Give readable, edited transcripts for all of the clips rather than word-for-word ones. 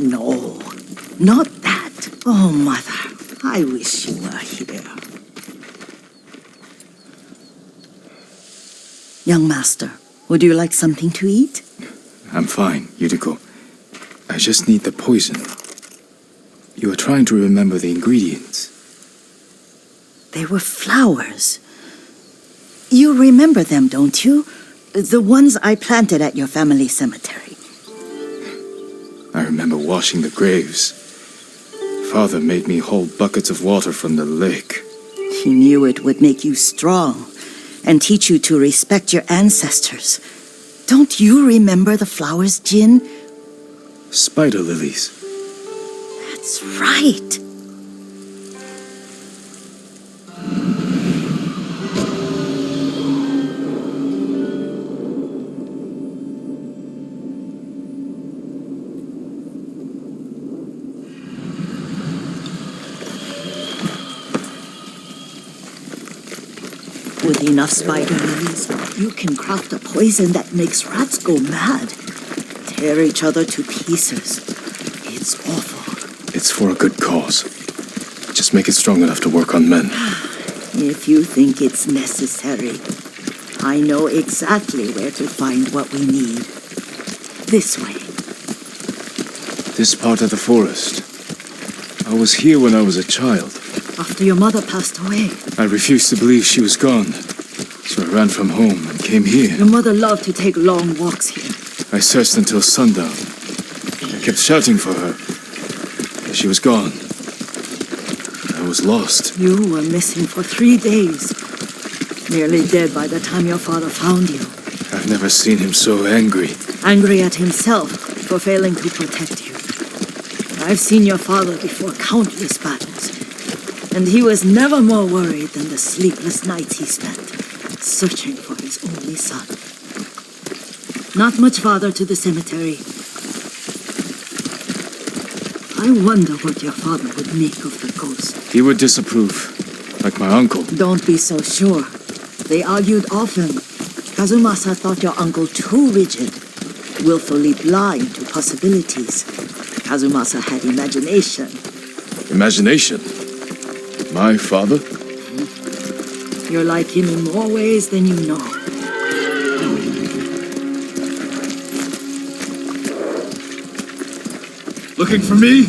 No, not that. Oh, Mother, I wish you were here. Young master, would you like something to eat? I'm fine, Yuriko. I just need the poison. You were trying to remember the ingredients. They were flowers. You remember them, don't you? The ones I planted at your family cemetery. I remember washing the graves. Father made me hold buckets of water from the lake. He knew it would make you strong and teach you to respect your ancestors. Don't you remember the flowers, Jin? Spider lilies. That's right. With enough spider lilies, you can craft a poison that makes rats go mad. Tear each other to pieces. It's awful. It's for a good cause. Just make it strong enough to work on men. If you think it's necessary, I know exactly where to find what we need. This way. This part of the forest. I was here when I was a child. After your mother passed away. I refused to believe she was gone. So I ran from home and came here. Your mother loved to take long walks here. I searched until sundown. I kept shouting for her. But she was gone. I was lost. You were missing for 3 days. Nearly dead by the time your father found you. I've never seen him so angry. Angry at himself for failing to protect you. I've seen your father before countless battles. And he was never more worried than the sleepless nights he spent searching for his only son. Not much farther to the cemetery. I wonder what your father would make of the ghost. He would disapprove, like my uncle. Don't be so sure. They argued often. Kazumasa thought your uncle too rigid, willfully blind to possibilities. Kazumasa had imagination. Imagination? My father? You're like him in more ways than you know. Looking for me?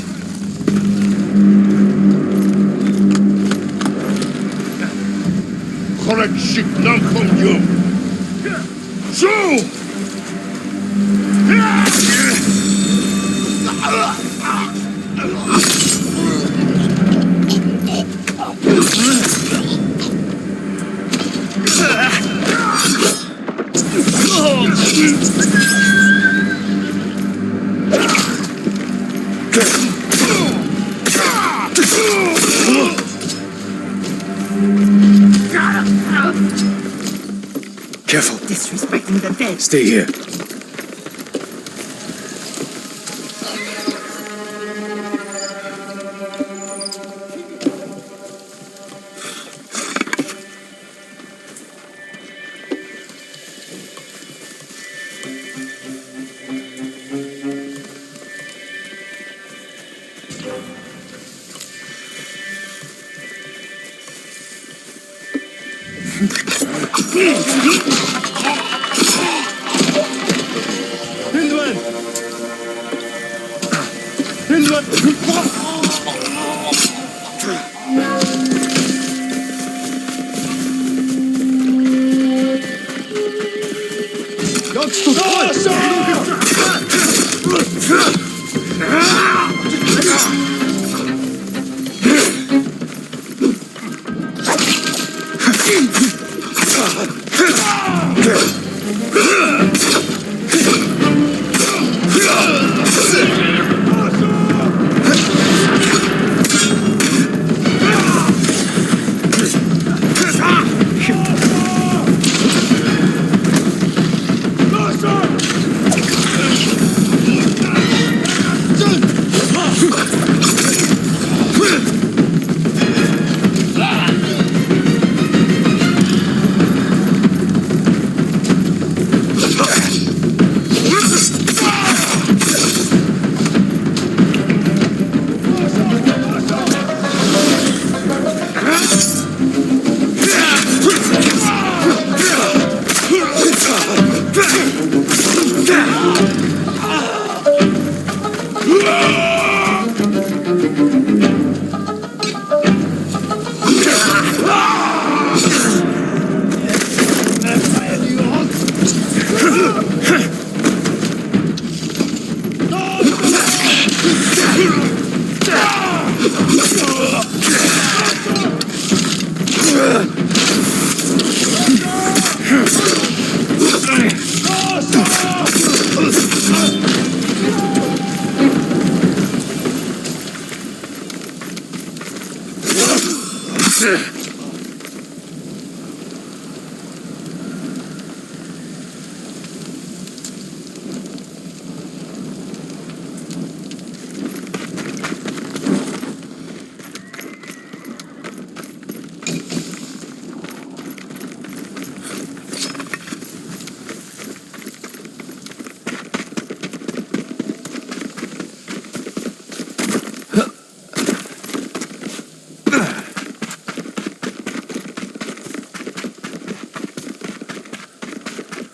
Careful. Disrespecting the dead. Stay here.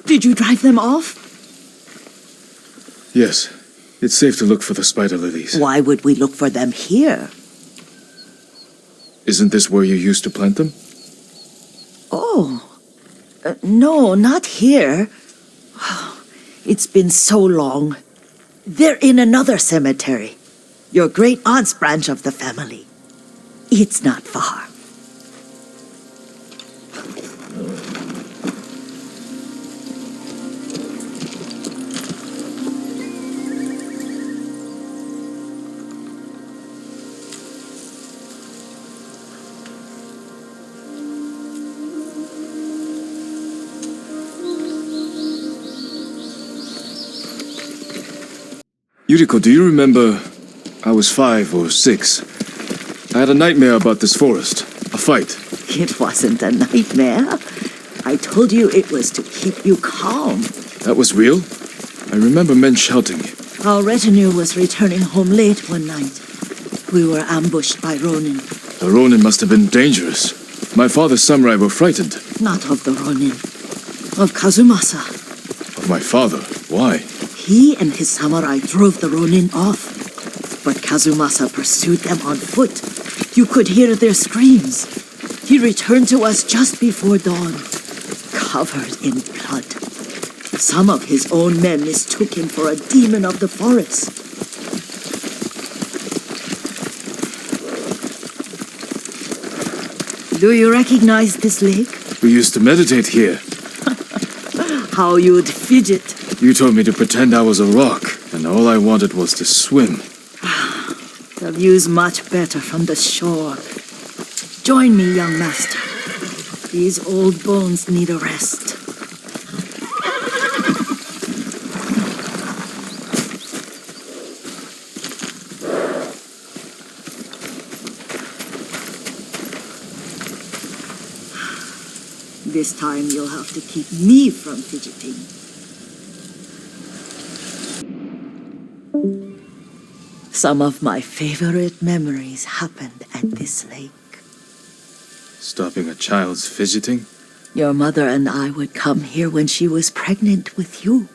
Did you drive them off? Yes. It's safe to look for the spider lilies. Why would we look for them here? Isn't this where you used to plant them? Oh, no, not here. It's been so long. They're in another cemetery. Your great aunt's branch of the family. It's not far. Yuriko, do you remember? I was 5 or 6. I had a nightmare about this forest. A fight. It wasn't a nightmare. I told you it was to keep you calm. That was real? I remember men shouting. Our retinue was returning home late one night. We were ambushed by Ronin. The Ronin must have been dangerous. My father's samurai were frightened. Not of the Ronin. Of Kazumasa. Of my father? Why? He and his samurai drove the Ronin off. But Kazumasa pursued them on foot. You could hear their screams. He returned to us just before dawn, covered in blood. Some of his own men mistook him for a demon of the forest. Do you recognize this lake? We used to meditate here. How you'd fidget. You told me to pretend I was a rock, and all I wanted was to swim. The view's much better from the shore. Join me, young master. These old bones need a rest. This time you'll have to keep me from fidgeting. Some of my favorite memories happened at this lake. Stopping a child's fidgeting? Your mother and I would come here when she was pregnant with you.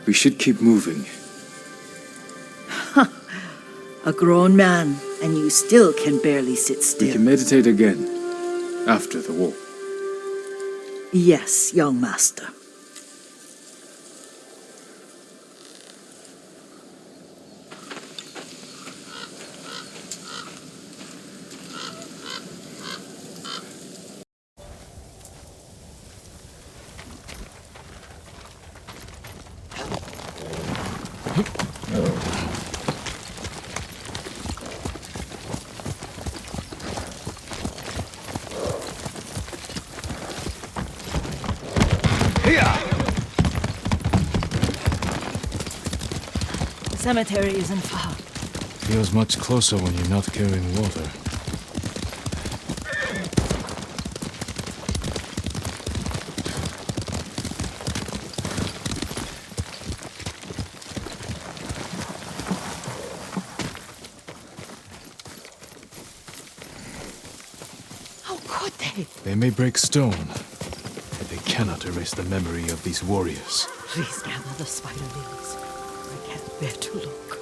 We should keep moving. A grown man, and you still can barely sit We still. can meditate again. After the war. Yes, young master. The cemetery isn't far. Feels much closer when you're not carrying water. How could they? They may break stone, but they cannot erase the memory of these warriors. Please gather the spider lilies. I can't bear to look.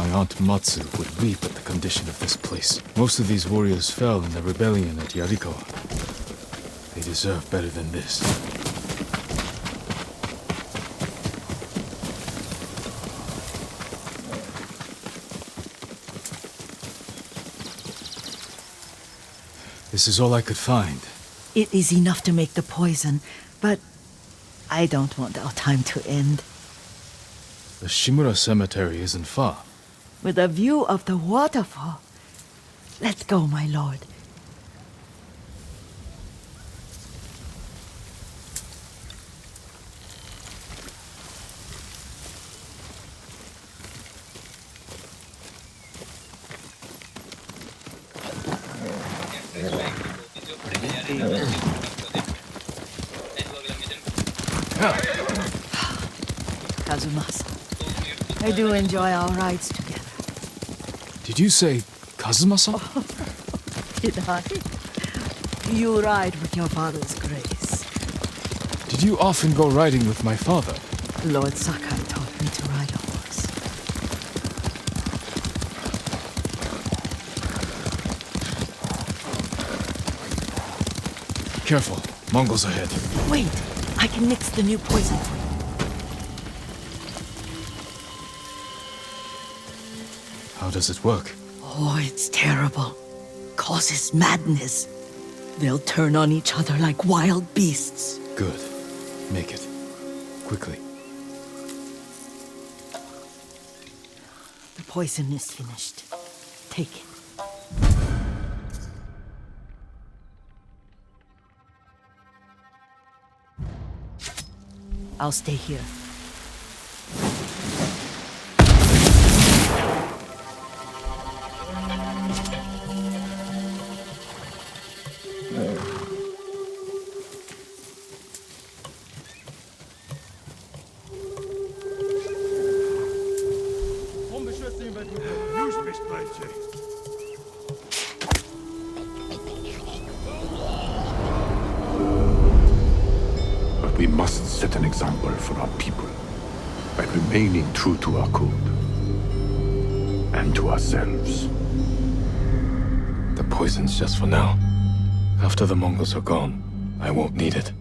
My aunt Matsu would weep at the condition of this place. Most of these warriors fell in the rebellion at Yarikawa. They deserve better than this. This is all I could find. It is enough to make the poison, but I don't want our time to end. The Shimura Cemetery isn't far. With a view of the waterfall. Let's go, my lord. Kazumasa, I do enjoy our rides together. Did you say Kazuma-san? Did I? You ride with your father's grace. Did you often go riding with my father? Lord Sakai taught me to ride a horse. Careful, Mongols ahead. Wait, I can mix the new poison for you. How does it work? Oh, it's terrible. Causes madness. They'll turn on each other like wild beasts. Good. Make it. Quickly. The poison is finished. Take it. I'll stay here. But we must set an example for our people by remaining true to our code and to ourselves. The poison's just for now. After the Mongols are gone, I won't need it.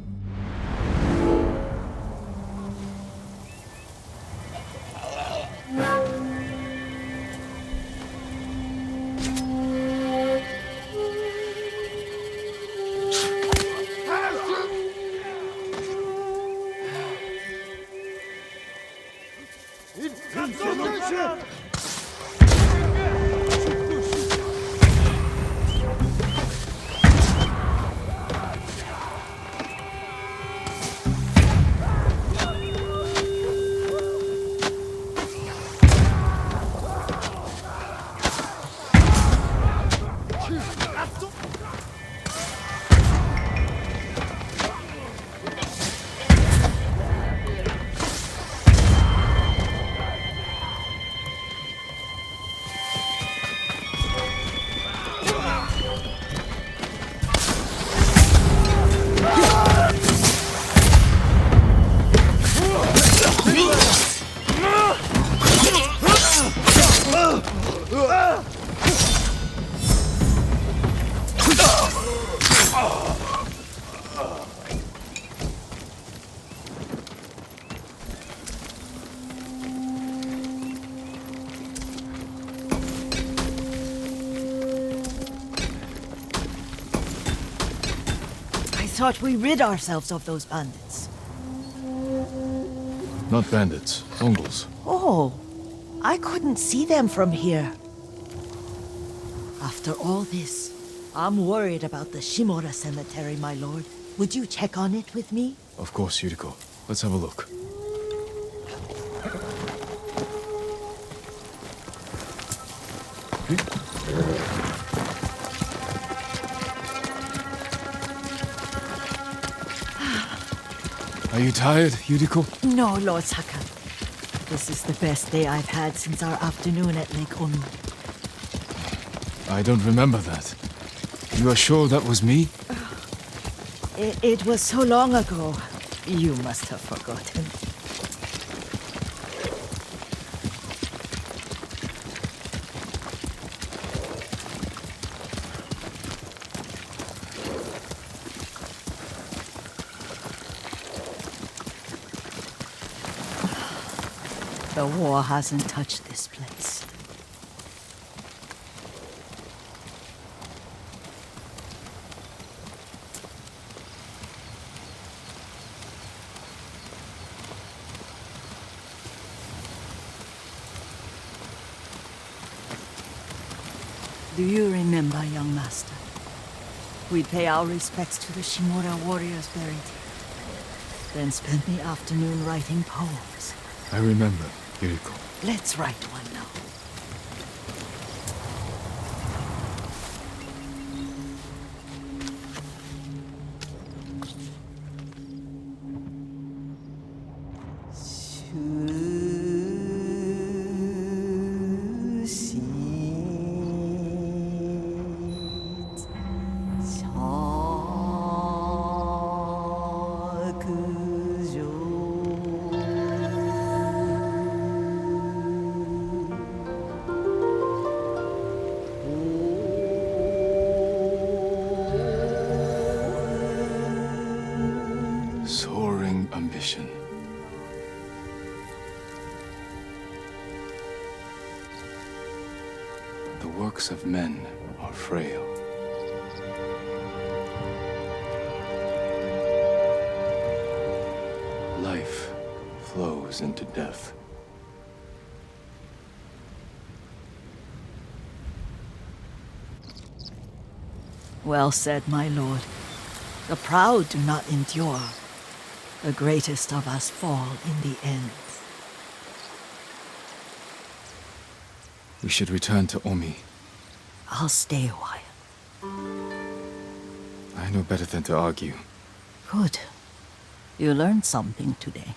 I thought we rid ourselves of those bandits. Not bandits, Mongols. Oh, I couldn't see them from here. After all this, I'm worried about the Shimura Cemetery, my lord. Would you check on it with me? Of course, Yuriko. Let's have a look. Are you tired, Yuriko? No, Lord Sakai. This is the best day I've had since our afternoon at Lake Onu. I don't remember that. You are sure that was me? It was so long ago. You must have forgotten. The war hasn't touched this place. Do you remember, young master? We'd pay our respects to the Shimura warriors buried here, then spend the afternoon writing poems. I remember, Yuriko. Let's write one now. Soaring ambition. The works of men are frail. Life flows into death. Well said, my lord. The proud do not endure. The greatest of us fall in the end. We should return to Omi. I'll stay a while. I know better than to argue. Good. You learned something today.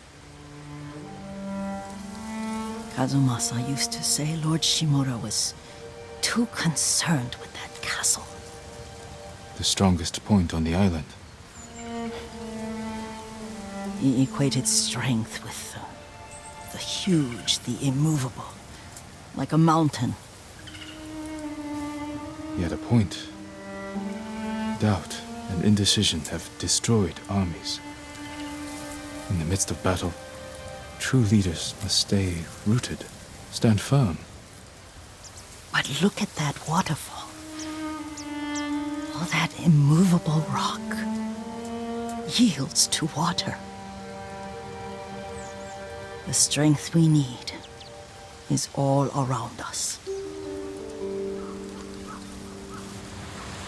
Kazumasa used to say Lord Shimura was too concerned with that castle. The strongest point on the island. He equated strength with the huge, the immovable, like a mountain. He had a point. Doubt and indecision have destroyed armies. In the midst of battle, true leaders must stay rooted, stand firm. But look at that waterfall. All that immovable rock yields to water. The strength we need is all around us.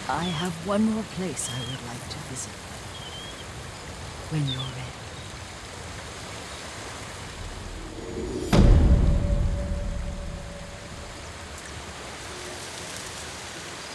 I have one more place I would like to visit. When you're ready.